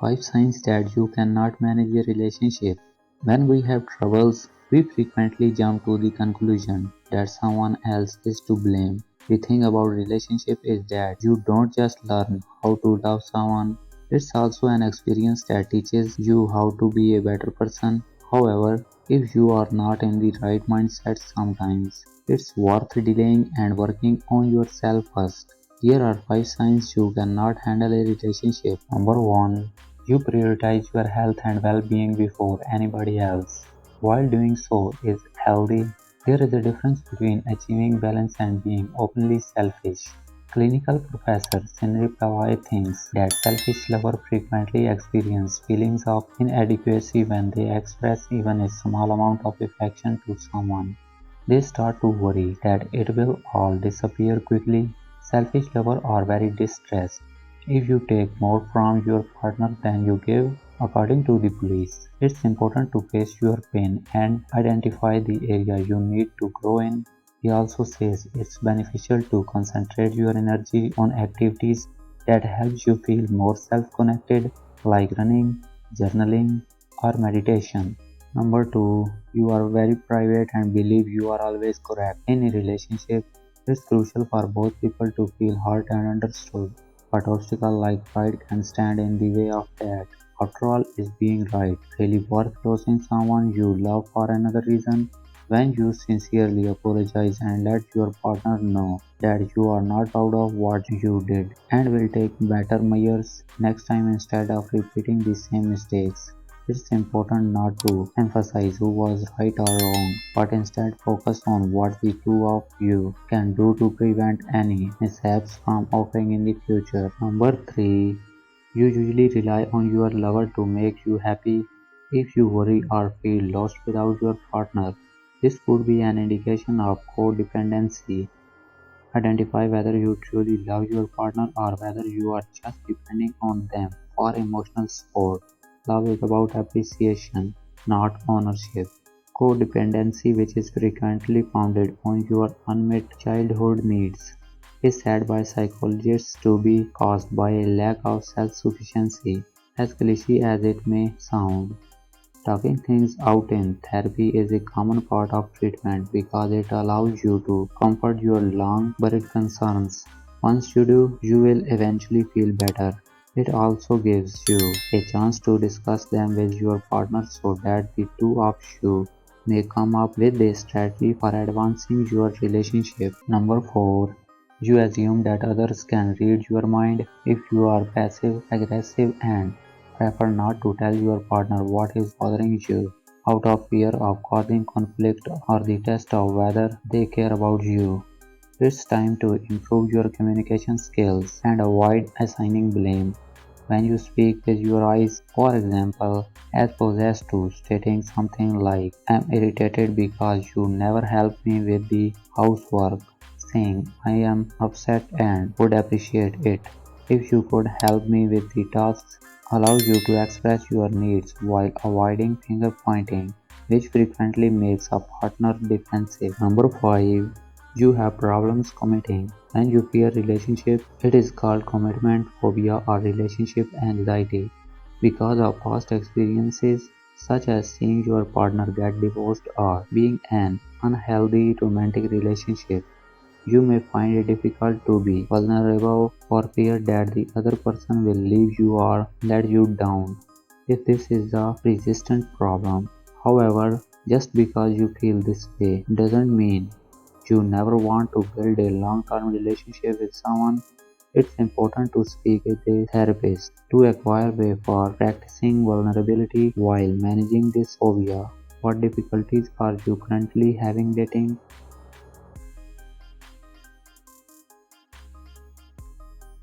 5 signs that you cannot manage a relationship. When we have troubles, we frequently jump to the conclusion that someone else is to blame. The thing about relationship is that you don't just learn how to love someone, it's also an experience that teaches you how to be a better person. However, if you are not in the right mindset sometimes, it's worth delaying and working on yourself first. Here are 5 signs you cannot handle a relationship. Number 1. You prioritize your health and well-being before anybody else. While doing so is healthy, there is a difference between achieving balance and being openly selfish. Clinical professor Sinri Pawai thinks that selfish lovers frequently experience feelings of inadequacy when they express even a small amount of affection to someone. They start to worry that it will all disappear quickly. Selfish lovers are very distressed if you take more from your partner than you give. According to the police, it's important to face your pain and identify the area you need to grow in. He also says it's beneficial to concentrate your energy on activities that helps you feel more self-connected, like running, journaling, or meditation. Number 2, you are very private and believe you are always correct. In a relationship, it's crucial for both people to feel heard and understood, but obstacles like pride can stand in the way of that. After all, is being right really worth losing someone you love for another reason? When you sincerely apologize and let your partner know that you are not proud of what you did and will take better measures next time instead of repeating the same mistakes. It's important not to emphasize who was right or wrong, but instead focus on what the two of you can do to prevent any mishaps from occurring in the future. Number 3. You usually rely on your lover to make you happy. If you worry or feel lost without your partner, this could be an indication of codependency. Identify whether you truly love your partner or whether you are just depending on them for emotional support. Love is about appreciation, not ownership. Codependency, which is frequently founded on your unmet childhood needs, is said by psychologists to be caused by a lack of self-sufficiency. As cliché as it may sound, talking things out in therapy is a common part of treatment because it allows you to comfort your long buried concerns. Once you do, you will eventually feel better. It also gives you a chance to discuss them with your partner so that the two of you may come up with a strategy for advancing your relationship. Number 4. You assume that others can read your mind. If you are passive aggressive and prefer not to tell your partner what is bothering you out of fear of causing conflict or the test of whether they care about you. It's time to improve your communication skills and avoid assigning blame. When you speak with your eyes, for example, as opposed to stating something like, I'm irritated because you never help me with the housework, saying, I am upset and would appreciate it if you could help me with the tasks, allow you to express your needs while avoiding finger pointing, which frequently makes a partner defensive. Number 5. You have problems committing. When you fear relationship, it is called commitment phobia or relationship anxiety because of past experiences such as seeing your partner get divorced or being in an unhealthy romantic relationship. You may find it difficult to be vulnerable for fear that the other person will leave you or let you down. If this is a persistent problem, however, just because you feel this way doesn't mean you never want to build a long-term relationship with someone. It's important to speak with a therapist to acquire way for practicing vulnerability while managing this phobia. What difficulties are you currently having dating?